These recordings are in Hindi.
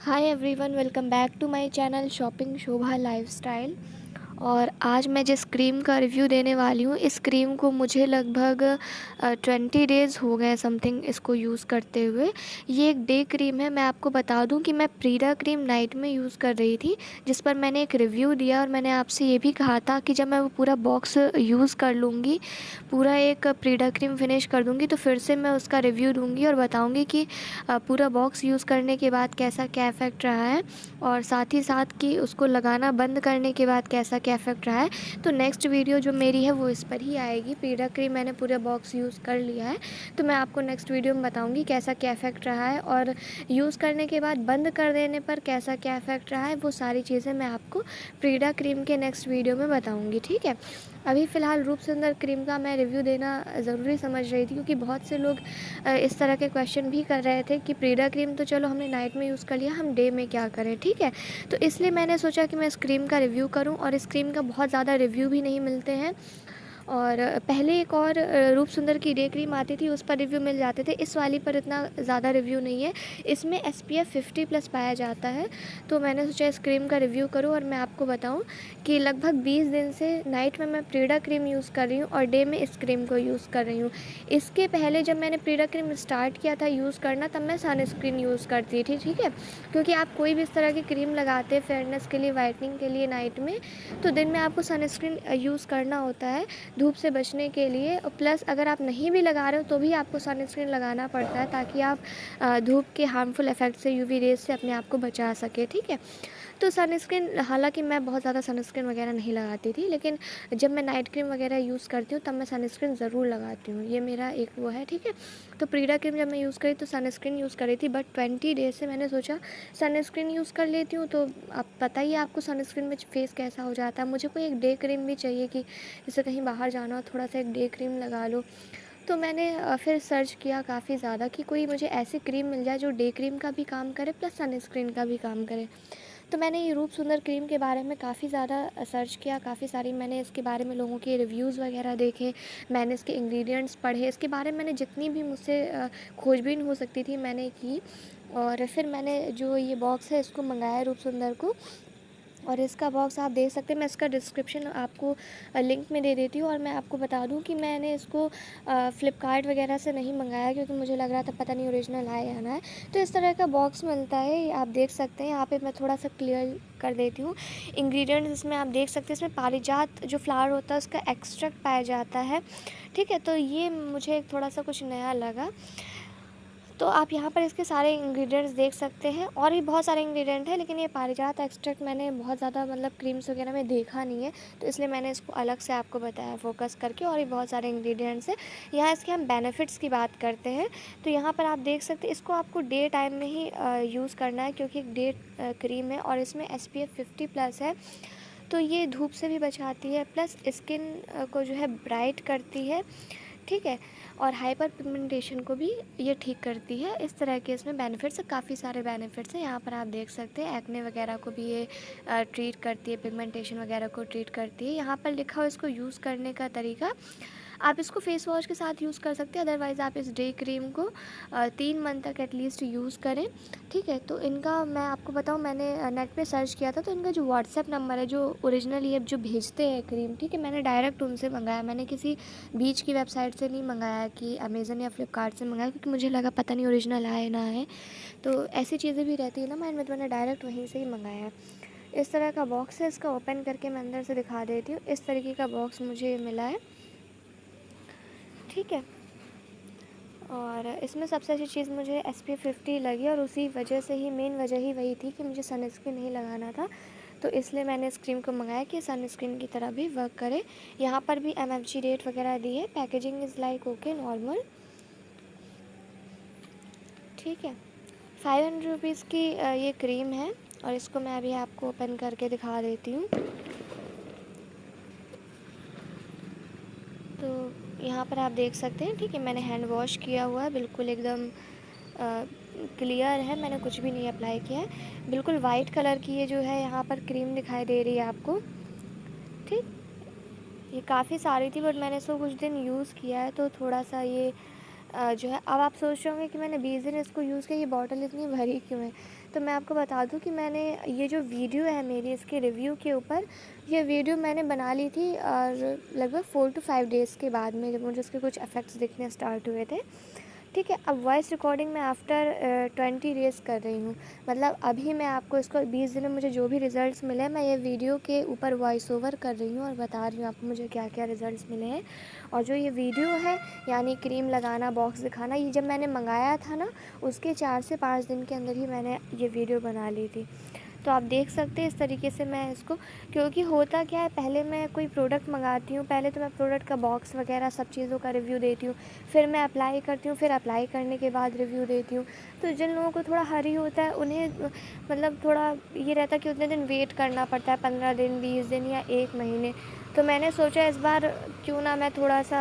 Hi everyone, welcome back to my channel shopping Shobha lifestyle. और आज मैं जिस क्रीम का रिव्यू देने वाली हूँ, इस क्रीम को मुझे लगभग 20 डेज़ हो गए समथिंग इसको यूज़ करते हुए। ये एक डे क्रीम है। मैं आपको बता दूँ कि मैं प्रीडा क्रीम नाइट में यूज़ कर रही थी, जिस पर मैंने एक रिव्यू दिया और मैंने आपसे ये भी कहा था कि जब मैं वो पूरा बॉक्स यूज़ कर लूँगी, पूरा एक प्रीडा क्रीम फिनिश कर दूँगी, तो फिर से मैं उसका रिव्यू दूँगी और बताऊँगी कि पूरा बॉक्स यूज़ करने के बाद कैसा क्या इफ़ेक्ट रहा है, और साथ ही साथ कि उसको लगाना बंद करने के बाद कैसा क्या इफ़ेक्ट रहा है। तो नेक्स्ट वीडियो जो मेरी है वो इस पर ही आएगी। प्रीडा क्रीम मैंने पूरा बॉक्स यूज़ कर लिया है, तो मैं आपको नेक्स्ट वीडियो में बताऊंगी कैसा क्या इफ़ेक्ट रहा है, और यूज़ करने के बाद बंद कर देने पर कैसा क्या इफ़ेक्ट रहा है। वो सारी चीज़ें मैं आपको प्रीडा क्रीम के नेक्स्ट वीडियो में बताऊँगी, ठीक है। अभी फ़िलहाल रूप सुंदर क्रीम का मैं रिव्यू देना ज़रूरी समझ रही थी, क्योंकि बहुत से लोग इस तरह के क्वेश्चन भी कर रहे थे कि प्रीडा क्रीम तो चलो हमने नाइट में यूज़ कर लिया, हम डे में क्या करें, ठीक है। तो इसलिए मैंने सोचा कि मैं इस क्रीम का रिव्यू करूं, और इस क्रीम का बहुत ज़्यादा रिव्यू भी नहीं मिलते हैं। और पहले एक और रूप सुंदर की डे क्रीम आती थी, उस पर रिव्यू मिल जाते थे। इस वाली पर इतना ज़्यादा रिव्यू नहीं है। इसमें SPF 50+ पाया जाता है। तो मैंने सोचा इस क्रीम का रिव्यू करूं और मैं आपको बताऊं कि लगभग 20 दिन से नाइट में मैं प्रीडा क्रीम यूज़ कर रही हूं और डे में इस क्रीम को यूज़ कर रही हूं। इसके पहले जब मैंने प्रीडा क्रीम स्टार्ट किया था यूज़ करना, तब मैं सनस्क्रीन यूज़ करती थी, ठीक है। क्योंकि आप कोई भी इस तरह की क्रीम लगाते हैं फेयरनेस के लिए, वाइटनिंग के लिए नाइट में, तो दिन में आपको सनस्क्रीन यूज़ करना होता है धूप से बचने के लिए। और प्लस अगर आप नहीं भी लगा रहे हो तो भी आपको सनस्क्रीन लगाना पड़ता है, ताकि आप धूप के हार्मफुल इफ़ेक्ट से, UV रेज से अपने आप को बचा सके, ठीक है। तो सनस्क्रीन, हालांकि मैं बहुत ज़्यादा सनस्क्रीन वगैरह नहीं लगाती थी, लेकिन जब मैं नाइट क्रीम वगैरह यूज़ करती हूँ तब मैं सनस्क्रीन ज़रूर लगाती हूँ। ये मेरा एक वो है, ठीक है। तो प्रीडा क्रीम जब मैं यूज़ करी तो सनस्क्रीन यूज़ करी थी, बट 20 डेज से मैंने सोचा सनस्क्रीन यूज़ कर लेती हूँ। तो आप पता ही है आपको सनस्क्रीन में फेस कैसा हो जाता है। मुझे कोई एक डे क्रीम भी चाहिए कि जैसे कहीं बाहर जाना हो, थोड़ा सा एक डे क्रीम लगा लो। तो मैंने फिर सर्च किया काफ़ी ज़्यादा कि कोई मुझे ऐसी क्रीम मिल जाए जो डे क्रीम का भी काम करे प्लस सनस्क्रीन का भी काम करे। तो मैंने ये रूप सुंदर क्रीम के बारे में काफ़ी ज़्यादा सर्च किया, काफ़ी सारी मैंने इसके बारे में लोगों के रिव्यूज़ वगैरह देखे, मैंने इसके इंग्रेडिएंट्स पढ़े, इसके बारे में मैंने जितनी भी मुझसे खोजबीन हो सकती थी मैंने की। और फिर मैंने जो ये बॉक्स है इसको मंगाया रूप सुंदर को, और इसका बॉक्स आप देख सकते हैं। मैं इसका डिस्क्रिप्शन आपको लिंक में दे देती हूँ। और मैं आपको बता दूँ कि मैंने इसको फ़्लिपकार्ट वगैरह से नहीं मंगाया, क्योंकि मुझे लग रहा था पता नहीं ओरिजिनल है या ना है। तो इस तरह का बॉक्स मिलता है, ये आप देख सकते हैं। यहाँ पे मैं थोड़ा सा क्लियर कर देती हूँ इंग्रेडिएंट्स। इसमें आप देख सकते हैं, इसमें पारिजात जो फ्लावर होता है उसका एक्सट्रैक्ट पाया जाता है, ठीक है। तो ये मुझे थोड़ा सा कुछ नया लगा। तो आप यहाँ पर इसके सारे इंग्रेडिएंट्स देख सकते हैं, और भी बहुत सारे इंग्रेडिएंट हैं, लेकिन ये पारिजात एक्सट्रैक्ट मैंने बहुत ज़्यादा मतलब क्रीम्स वगैरह में देखा नहीं है, तो इसलिए मैंने इसको अलग से आपको बताया फ़ोकस करके। और भी बहुत सारे इंग्रेडिएंट्स हैं। यहाँ इसके हम बेनिफिट्स की बात करते हैं। तो यहाँ पर आप देख सकते हैं, इसको आपको डे टाइम में ही यूज़ करना है, क्योंकि एक डे क्रीम है और इसमें SPF 50+ है। तो ये धूप से भी बचाती है, प्लस स्किन को जो है ब्राइट करती है, ठीक है। और हाइपर पिगमेंटेशन को भी ये ठीक करती है। इस तरह के इसमें बेनिफिट्स है, काफ़ी सारे बेनिफिट्स हैं। यहाँ पर आप देख सकते हैं एक्ने वगैरह को भी ये ट्रीट करती है, पिगमेंटेशन वगैरह को ट्रीट करती है। यहाँ पर लिखा हो इसको यूज़ करने का तरीका। आप इसको फेस वॉश के साथ यूज़ कर सकते हैं, अदरवाइज़ आप इस डे क्रीम को 3 मंथ तक एटलीस्ट यूज़ करें, ठीक है। तो इनका मैं आपको बताऊँ, मैंने नेट पे सर्च किया था, तो इनका जो व्हाट्सएप नंबर है, जो ओरिजिनल ये जो भेजते हैं क्रीम, ठीक है, मैंने डायरेक्ट उनसे मंगाया। मैंने किसी बीच की वेबसाइट से नहीं मंगाया कि अमेज़न या फ्लिपकार्ट से मंगाया, क्योंकि मुझे लगा पता नहीं ओरिजिनल है ना है। तो ऐसी चीज़ें भी रहती है ना माइंड में, तो मैंने डायरेक्ट वहीं से ही मंगाया है। इस तरह का बॉक्स है। इसका ओपन करके मैं अंदर से दिखा देती हूँ। इस तरीके का बॉक्स मुझे मिला है, ठीक है। और इसमें सबसे अच्छी चीज़ मुझे SPF 50 लगी, और उसी वजह से ही, मेन वजह ही वही थी कि मुझे सनस्क्रीन नहीं लगाना था। तो इसलिए मैंने इस क्रीम को मंगाया कि सनस्क्रीन की तरह भी वर्क करे। यहाँ पर भी MFG रेट वगैरह दी है। Packaging is like okay normal, ठीक है। 500 रुपीज़ की ये क्रीम है, और इसको मैं अभी आपको ओपन करके दिखा देती हूँ। तो यहाँ पर आप देख सकते हैं, ठीक है, मैंने हैंड वॉश किया हुआ है, बिल्कुल एकदम क्लियर है, मैंने कुछ भी नहीं अप्लाई किया है। बिल्कुल वाइट कलर की ये जो है यहाँ पर क्रीम दिखाई दे रही है आपको, ठीक। ये काफ़ी सारी थी, बट मैंने इसको कुछ दिन यूज़ किया है, तो थोड़ा सा ये जो है अब आप सोच रहे होंगे कि मैंने 20 दिन इसको यूज़ किया, ये बॉटल इतनी भरी क्यों है? तो मैं आपको बता दूं कि मैंने ये जो वीडियो है मेरी इसके रिव्यू के ऊपर, ये वीडियो मैंने बना ली थी और लगभग 4 to 5 डेज़ के बाद में, जब मुझे उसके कुछ इफ़ेक्ट्स दिखने स्टार्ट हुए थे। ठीक है, अब वॉइस रिकॉर्डिंग मैं आफ्टर 20 डेज़ कर रही हूँ। मतलब अभी मैं आपको इसको 20 दिन में मुझे जो भी रिज़ल्ट्स मिले, मैं ये वीडियो के ऊपर वॉइस ओवर कर रही हूँ और बता रही हूँ आपको मुझे क्या क्या रिज़ल्ट्स मिले हैं। और जो ये वीडियो है, यानी क्रीम लगाना, बॉक्स दिखाना, ये जब मैंने मंगाया था ना, उसके 4 से 5 दिन के अंदर ही मैंने ये वीडियो बना ली थी। तो आप देख सकते हैं इस तरीके से मैं इसको, क्योंकि होता क्या है, पहले मैं कोई प्रोडक्ट मंगाती हूँ, पहले तो मैं प्रोडक्ट का बॉक्स वगैरह सब चीज़ों का रिव्यू देती हूँ, फिर मैं अप्लाई करती हूँ, फिर अप्लाई करने के बाद रिव्यू देती हूँ। तो जिन लोगों को थोड़ा हरी होता है उन्हें मतलब थोड़ा ये रहता है कि उतने दिन वेट करना पड़ता है, 15 दिन, 20 दिन या 1 महीने। तो मैंने सोचा इस बार क्यों ना मैं थोड़ा सा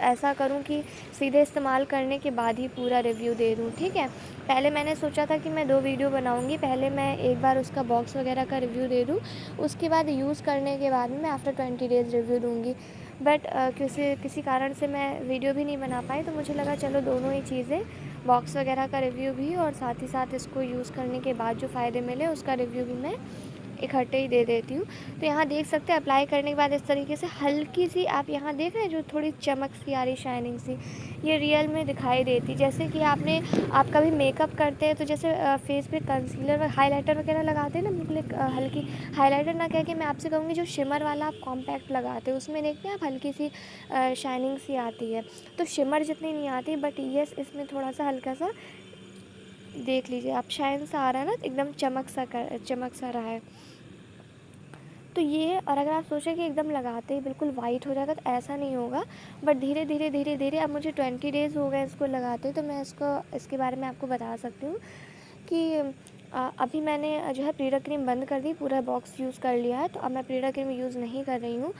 ऐसा करूं कि सीधे इस्तेमाल करने के बाद ही पूरा रिव्यू दे दूं। ठीक है, पहले मैंने सोचा था कि मैं 2 वीडियो बनाऊंगी, पहले मैं एक बार उसका बॉक्स वगैरह का रिव्यू दे दूं, उसके बाद यूज़ करने के बाद में मैं आफ्टर 20 डेज़ रिव्यू दूंगी। बट किसी कारण से मैं वीडियो भी नहीं बना पाई, तो मुझे लगा चलो दोनों ही चीज़ें, बॉक्स वगैरह का रिव्यू भी और साथ ही साथ इसको यूज़ करने के बाद जो फ़ायदे मिले उसका रिव्यू भी मैं इकट्ठे ही दे देती हूँ। तो यहाँ देख सकते हैं अप्लाई करने के बाद इस तरीके से हल्की सी, आप यहाँ देख रहे हैं जो थोड़ी चमक सी आ रही, शाइनिंग सी, ये रियल में दिखाई देती। जैसे कि आप कभी मेकअप करते हैं तो जैसे फेस पे कंसीलर व हाइलाइटर वगैरह लगाते हैं ना, बिल्कुल एक हल्की हाइलाइटर ना कह के मैं आपसे कहूँगी जो शिमर वाला आप कॉम्पैक्ट लगाते हो, उसमें देखते हैं आप हल्की सी शाइनिंग सी आती है। तो शिमर जितनी नहीं आती, बट येस इसमें थोड़ा सा हल्का सा देख लीजिए आप, शाइन सा आ रहा है ना, एकदम चमक सा रहा है। तो ये, और अगर आप सोचें कि एकदम लगाते ही बिल्कुल वाइट हो जाएगा, तो ऐसा नहीं होगा। बट धीरे धीरे धीरे धीरे, अब मुझे 20 डेज़ हो गए इसको लगाते, तो मैं इसके बारे में आपको बता सकती हूँ कि अभी मैंने जो है प्रीडा क्रीम बंद कर दी, पूरा बॉक्स यूज़ कर लिया है, तो अब मैं प्रीडा क्रीम यूज़ नहीं कर रही हूँ।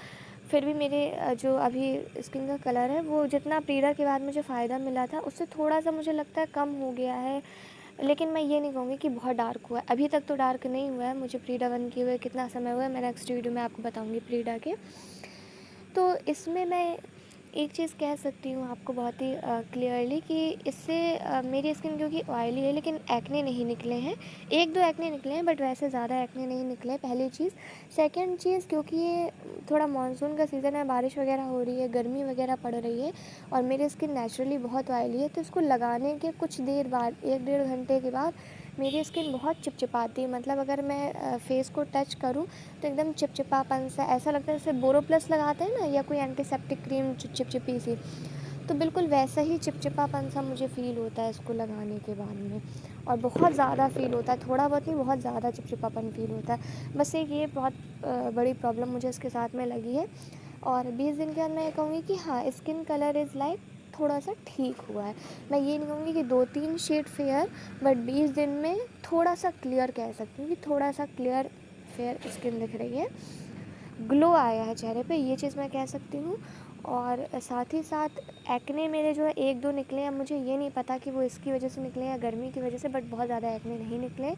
फिर भी मेरे जो अभी स्किन का कलर है, वो जितना प्रीडा के बाद मुझे फ़ायदा मिला था उससे थोड़ा सा मुझे लगता है कम हो गया है। लेकिन मैं ये नहीं कहूँगी कि बहुत डार्क हुआ है, अभी तक तो डार्क नहीं हुआ है। मुझे प्रीडा बंद किए हुए कितना समय हुआ है, मैं नेक्स्ट वीडियो में आपको बताऊँगी प्रीडा के। तो इसमें मैं एक चीज़ कह सकती हूँ आपको बहुत ही क्लियरली कि इससे मेरी स्किन क्योंकि ऑयली है, लेकिन एक्ने नहीं निकले हैं। 1-2 एक्ने निकले हैं, बट वैसे ज़्यादा एक्ने नहीं निकले, पहली चीज़। सेकंड चीज़, क्योंकि ये थोड़ा मानसून का सीज़न है, बारिश वगैरह हो रही है, गर्मी वगैरह पड़ रही है, और मेरी स्किन नेचुरली बहुत ऑयली है, तो इसको लगाने के कुछ देर बाद, 1-1.5 घंटे के बाद मेरी स्किन बहुत चिपचिपाती है। मतलब अगर मैं फेस को टच करूँ तो एकदम चिपचिपापन सा, ऐसा लगता है जैसे बोरोप्लस लगाते हैं ना, या कोई एंटीसेप्टिक क्रीम चिपचिपी सी, तो बिल्कुल वैसा ही चिपचिपापन सा मुझे फ़ील होता है इसको लगाने के बाद में। और बहुत ज़्यादा फ़ील होता है, थोड़ा बहुत नहीं, बहुत ज़्यादा चिपचिपापन फ़ील होता है। बस एक ये बहुत बड़ी प्रॉब्लम मुझे इसके साथ में लगी है। और 20 दिन के बाद मैं ये कहूँगी कि हाँ, स्किन कलर इज़ लाइक थोड़ा सा ठीक हुआ है। मैं ये नहीं कहूँगी कि 2-3 शेड फेयर, बट 20 दिन में थोड़ा सा क्लियर कह सकती हूँ कि थोड़ा सा क्लियर फेयर स्किन दिख रही है, ग्लो आया है चेहरे पे, ये चीज़ मैं कह सकती हूँ। और साथ ही साथ एक्ने मेरे जो है 1-2 निकले हैं, मुझे ये नहीं पता कि वो इसकी वजह से निकले या गर्मी की वजह से, बट बहुत ज़्यादा एक्ने नहीं निकले।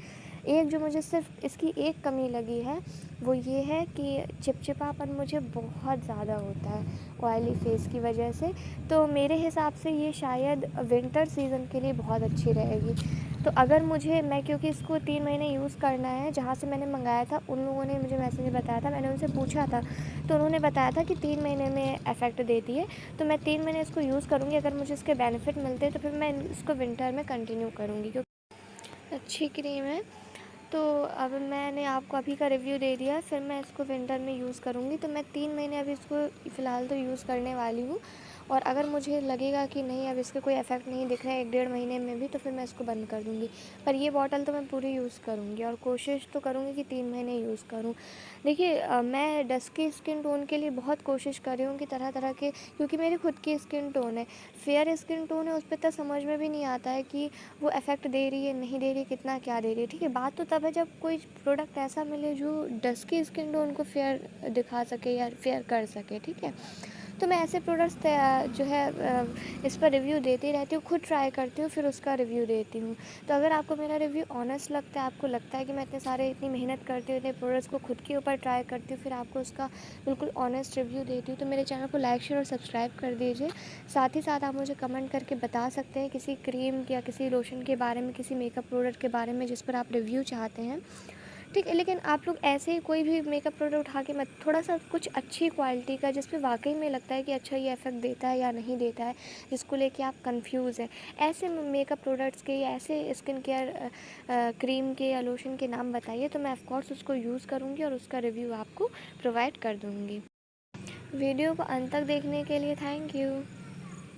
एक जो मुझे सिर्फ इसकी एक कमी लगी है, वो ये है कि चिपचिपापन मुझे बहुत ज़्यादा होता है ऑयली फेस की वजह से। तो मेरे हिसाब से ये शायद विंटर सीज़न के लिए बहुत अच्छी रहेगी। तो अगर मैं क्योंकि इसको 3 महीने यूज़ करना है, जहाँ से मैंने मंगाया था उन लोगों ने मुझे मैसेज में बताया था, मैंने उनसे पूछा था, तो उन्होंने बताया था कि 3 महीने में इफ़ेक्ट देती है। तो मैं 3 महीने इसको यूज़ करूँगी, अगर मुझे इसके बेनिफिट मिलते हैं तो फिर मैं इसको विंटर में कंटिन्यू करूँगी, क्योंकि अच्छी क्रीम है। तो अब मैंने आपको अभी का रिव्यू दे दिया, फिर मैं इसको विंटर में यूज़ करूँगी। तो मैं 3 महीने अभी इसको फ़िलहाल तो यूज़ करने वाली हूँ, और अगर मुझे लगेगा कि नहीं अब इसका कोई इफ़ेक्ट नहीं दिख रहा है 1-1.5 महीने में भी, तो फिर मैं इसको बंद कर दूँगी। पर ये बॉटल तो मैं पूरी यूज़ करूँगी, और कोशिश तो करूँगी कि 3 महीने यूज़ करूँ। देखिए मैं डस्की स्किन टोन के लिए बहुत कोशिश कर रही हूँ कि तरह-तरह के, क्योंकि मेरी खुद की स्किन टोन है, फेयर स्किन टोन है, उस पे तो समझ में भी नहीं आता है कि वो इफ़ेक्ट दे रही है, नहीं दे रही, कितना क्या दे रही है। ठीक है, बात तो तब है जब कोई प्रोडक्ट ऐसा मिले जो डस्की स्किन टोन को फेयर दिखा सके या फेयर कर सके। ठीक है, तो मैं ऐसे प्रोडक्ट्स जो है इस पर रिव्यू देती रहती हूँ, खुद ट्राई करती हूँ, फिर उसका रिव्यू देती हूँ। तो अगर आपको मेरा रिव्यू ऑनेस्ट लगता है, आपको लगता है कि मैं इतनी मेहनत करती हूँ, इतने प्रोडक्ट्स को खुद के ऊपर ट्राई करती हूँ, फिर आपको उसका बिल्कुल ऑनेस्ट रिव्यू देती हूँ, तो मेरे चैनल को लाइक, शेयर और सब्सक्राइब कर दीजिए। साथ ही साथ आप मुझे कमेंट करके बता सकते हैं किसी क्रीम या किसी लोशन के बारे में, किसी मेकअप प्रोडक्ट के बारे में जिस पर आप रिव्यू चाहते हैं, ठीक है। लेकिन आप लोग ऐसे ही कोई भी मेकअप प्रोडक्ट उठा के मत, थोड़ा-सा कुछ अच्छी क्वालिटी का जिस पे वाक़ई में लगता है कि अच्छा ये इफ़ेक्ट देता है या नहीं देता है, जिसको लेके आप कन्फ्यूज़ हैं। ऐसे मेकअप प्रोडक्ट्स के या ऐसे स्किन केयर क्रीम के या लोशन के नाम बताइए, तो मैं ऑफ़ कोर्स उसको यूज़ करूँगी और उसका रिव्यू आपको प्रोवाइड कर दूँगी। वीडियो को अंत तक देखने के लिए थैंक यू।